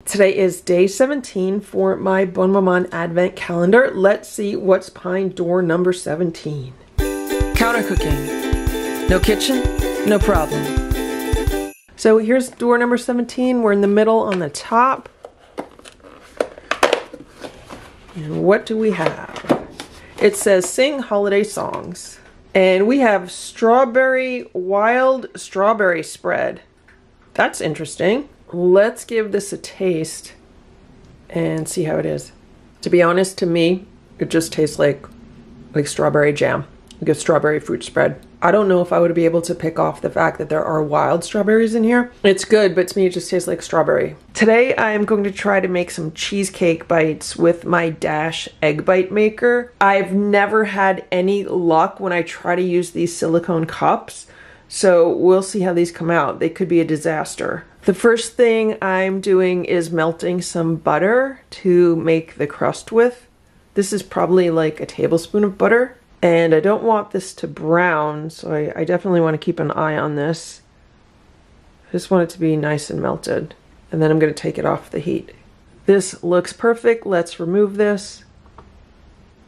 Today is day 17 for my Bonne Maman advent calendar. Let's see what's behind door number 17. Counter cooking. No kitchen, no problem. So here's door number 17. We're in the middle on the top. And what do we have? It says sing holiday songs. And we have wild strawberry spread. That's interesting. Let's give this a taste and see how it is. To be honest, to me, it just tastes like strawberry jam, like a strawberry fruit spread. I don't know if I would be able to pick off the fact that there are wild strawberries in here. It's good, but to me it just tastes like strawberry. Today I am going to try to make some cheesecake bites with my Dash egg bite maker. I've never had any luck when I try to use these silicone cups, so we'll see how these come out. They could be a disaster. The first thing I'm doing is melting some butter to make the crust with. This is probably like a tablespoon of butter. And I don't want this to brown, so I definitely want to keep an eye on this. I just want it to be nice and melted. And then I'm going to take it off the heat. This looks perfect. Let's remove this.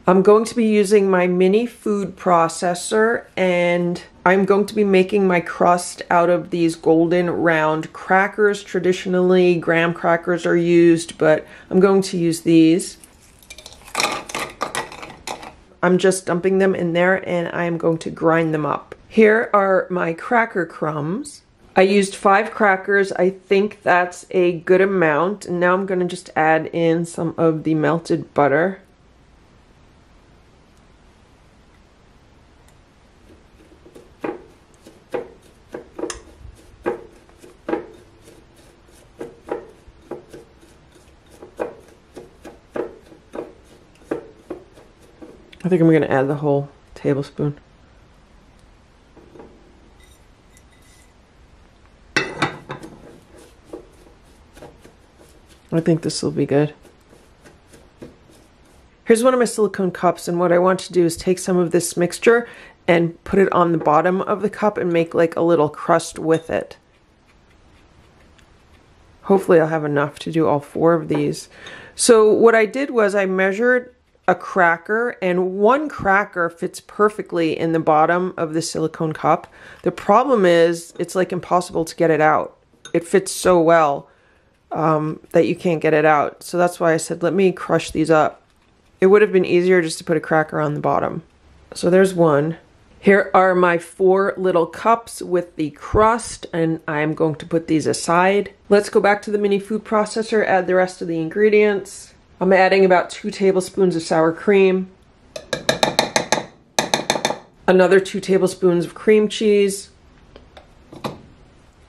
I'm going to be using my mini food processor, and I'm going to be making my crust out of these golden round crackers. Traditionally, graham crackers are used, but I'm going to use these. I'm just dumping them in there and I'm going to grind them up. Here are my cracker crumbs. I used 5 crackers. I think that's a good amount. And now I'm going to just add in some of the melted butter. I think I'm going to add the whole tablespoon. I think this will be good. Here's one of my silicone cups, and what I want to do is take some of this mixture and put it on the bottom of the cup and make like a little crust with it. Hopefully I'll have enough to do all 4 of these. So what I did was I measured a cracker, and 1 cracker fits perfectly in the bottom of the silicone cup. The problem is it's like impossible to get it out. It fits so well that you can't get it out. So that's why I said, let me crush these up. It would have been easier just to put a cracker on the bottom. So there's 1. Here are my 4 little cups with the crust, and I'm going to put these aside. Let's go back to the mini food processor, add the rest of the ingredients. I'm adding about 2 tablespoons of sour cream, another 2 tablespoons of cream cheese,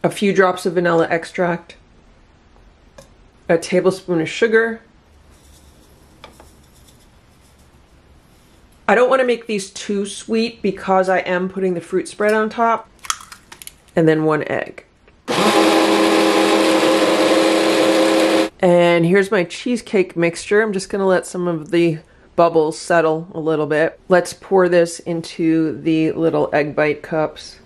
a few drops of vanilla extract, a tablespoon of sugar. I don't want to make these too sweet because I am putting the fruit spread on top, and then 1 egg. And here's my cheesecake mixture. I'm just going to let some of the bubbles settle a little bit. Let's pour this into the little egg bite cups.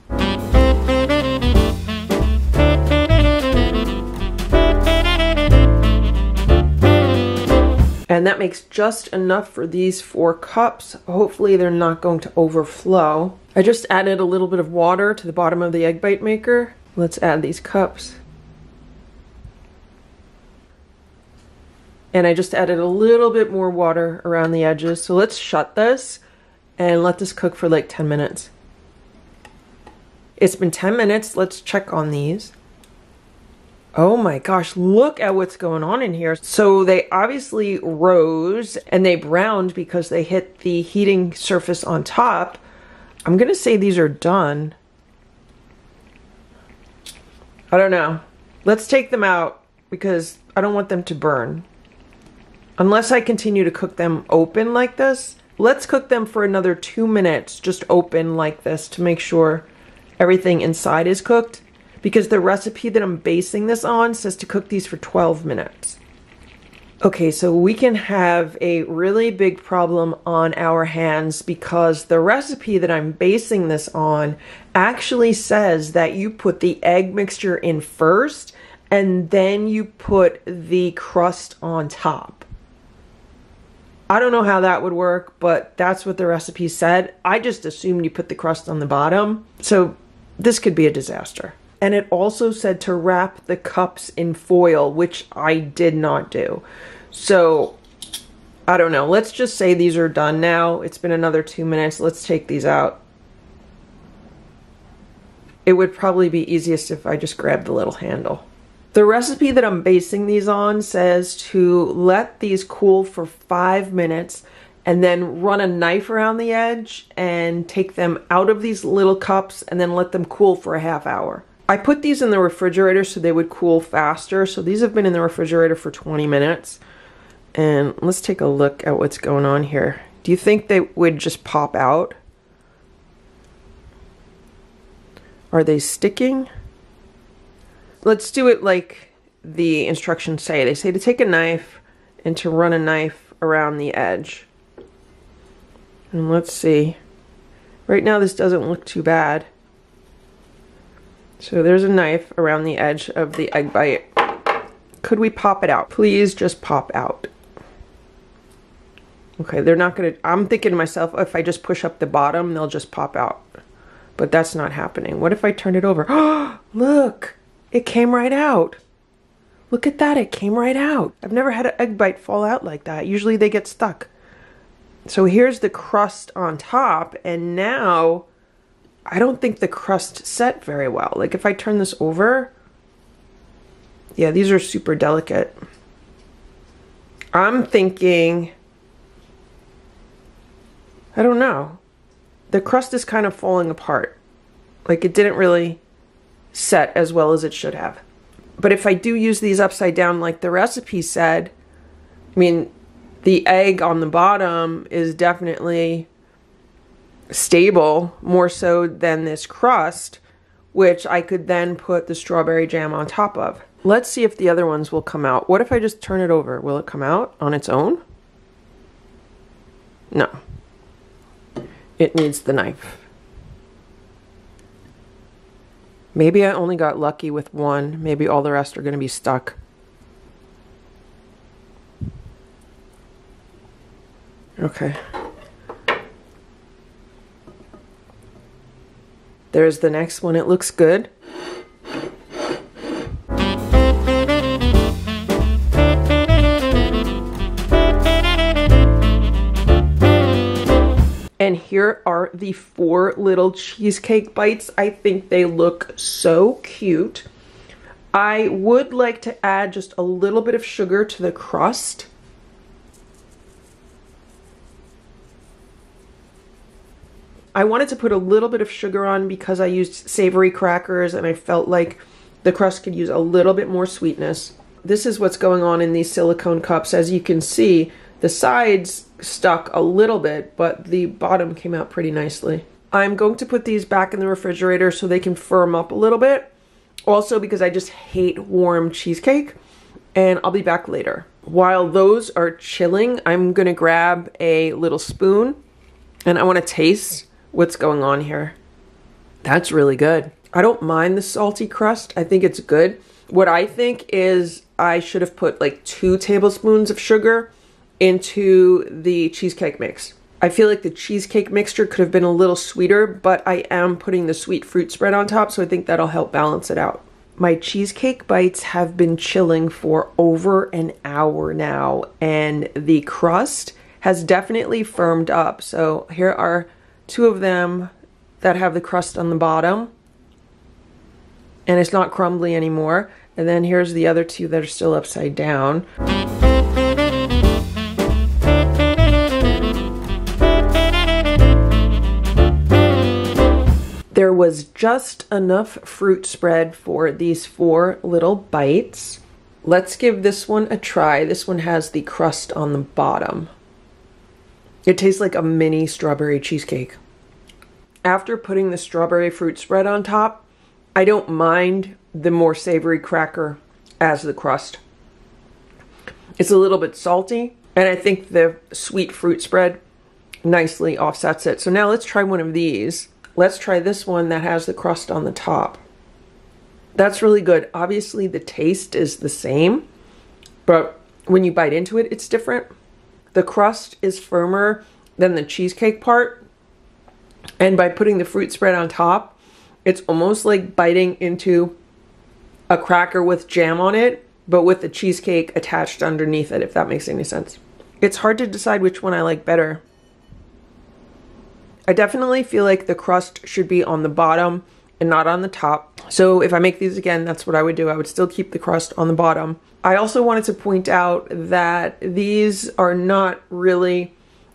And that makes just enough for these 4 cups. Hopefully they're not going to overflow. I just added a little bit of water to the bottom of the egg bite maker. Let's add these cups. And I just added a little bit more water around the edges. So let's shut this and let this cook for like 10 minutes. It's been 10 minutes. Let's check on these. Oh my gosh, look at what's going on in here. So they obviously rose and they browned because they hit the heating surface on top. I'm gonna say these are done. I don't know. Let's take them out because I don't want them to burn. Unless I continue to cook them open like this. Let's cook them for another 2 minutes, just open like this, to make sure everything inside is cooked. Because the recipe that I'm basing this on says to cook these for 12 minutes. Okay, so we can have a really big problem on our hands because the recipe that I'm basing this on actually says that you put the egg mixture in first and then you put the crust on top. I don't know how that would work, but that's what the recipe said. I just assumed you put the crust on the bottom. So this could be a disaster. And it also said to wrap the cups in foil, which I did not do. So I don't know. Let's just say these are done now. It's been another 2 minutes. Let's take these out. It would probably be easiest if I just grabbed the little handle. The recipe that I'm basing these on says to let these cool for 5 minutes and then run a knife around the edge and take them out of these little cups and then let them cool for a half hour. I put these in the refrigerator so they would cool faster. So these have been in the refrigerator for 20 minutes. And let's take a look at what's going on here. Do you think they would just pop out? Are they sticking? Let's do it like the instructions say. They say to take a knife and to run a knife around the edge. And let's see. Right now this doesn't look too bad. So there's a knife around the edge of the egg bite. Could we pop it out? Please just pop out. Okay, they're not gonna, I'm thinking to myself, if I just push up the bottom, they'll just pop out. But that's not happening. What if I turn it over? Oh, look! It came right out. Look at that, it came right out. I've never had an egg bite fall out like that. Usually they get stuck. So here's the crust on top, and now I don't think the crust set very well. Like if I turn this over, yeah, these are super delicate. I'm thinking, I don't know. The crust is kind of falling apart. Like it didn't really set as well as it should have. But if I do use these upside down like the recipe said, I mean, the egg on the bottom is definitely stable, more so than this crust, which I could then put the strawberry jam on top of. Let's see if the other ones will come out. What if I just turn it over? Will it come out on its own? No. It needs the knife. Maybe I only got lucky with one. Maybe all the rest are going to be stuck. Okay. There's the next one. It looks good. And here are the 4 little cheesecake bites. I think they look so cute. I would like to add just a little bit of sugar to the crust. I wanted to put a little bit of sugar on because I used savory crackers and I felt like the crust could use a little bit more sweetness. This is what's going on in these silicone cups. As you can see, the sides stuck a little bit, but the bottom came out pretty nicely. I'm going to put these back in the refrigerator so they can firm up a little bit. Also because I just hate warm cheesecake, and I'll be back later. While those are chilling, I'm gonna grab a little spoon and I wanna taste what's going on here. That's really good. I don't mind the salty crust. I think it's good. What I think is I should have put like 2 tablespoons of sugar into the cheesecake mix. I feel like the cheesecake mixture could have been a little sweeter, but I am putting the sweet fruit spread on top, so I think that'll help balance it out. My cheesecake bites have been chilling for over an hour now, and the crust has definitely firmed up. So here are 2 of them that have the crust on the bottom, and it's not crumbly anymore. And then here's the other 2 that are still upside down. There was just enough fruit spread for these 4 little bites. Let's give this one a try. This one has the crust on the bottom. It tastes like a mini strawberry cheesecake. After putting the strawberry fruit spread on top, I don't mind the more savory cracker as the crust. It's a little bit salty, and I think the sweet fruit spread nicely offsets it. So now let's try one of these. Let's try this one that has the crust on the top. That's really good. Obviously the taste is the same, but when you bite into it, it's different. The crust is firmer than the cheesecake part. And by putting the fruit spread on top, it's almost like biting into a cracker with jam on it, but with the cheesecake attached underneath it, if that makes any sense. It's hard to decide which one I like better. I definitely feel like the crust should be on the bottom and not on the top. So if I make these again, that's what I would do. I would still keep the crust on the bottom. I also wanted to point out that these are not really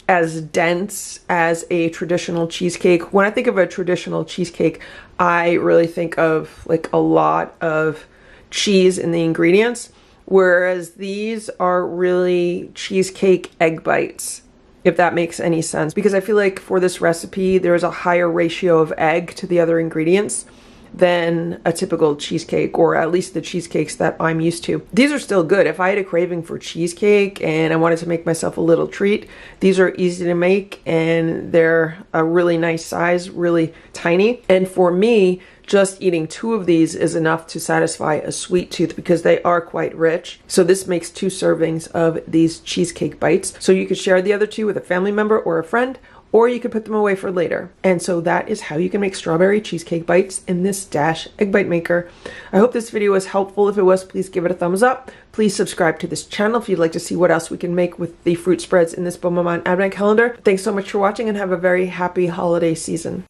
as dense as a traditional cheesecake. When I think of a traditional cheesecake, I really think of like a lot of cheese in the ingredients, whereas these are really cheesecake egg bites, if that makes any sense. Because I feel like for this recipe, there's a higher ratio of egg to the other ingredients than a typical cheesecake, or at least the cheesecakes that I'm used to. These are still good. If I had a craving for cheesecake and I wanted to make myself a little treat, these are easy to make and they're a really nice size, really tiny. And for me, just eating 2 of these is enough to satisfy a sweet tooth because they are quite rich. So this makes 2 servings of these cheesecake bites. So you could share the other 2 with a family member or a friend, or you could put them away for later. And so that is how you can make strawberry cheesecake bites in this Dash egg bite maker. I hope this video was helpful. If it was, please give it a thumbs up. Please subscribe to this channel if you'd like to see what else we can make with the fruit spreads in this Bonne Maman advent calendar. Thanks so much for watching and have a very happy holiday season.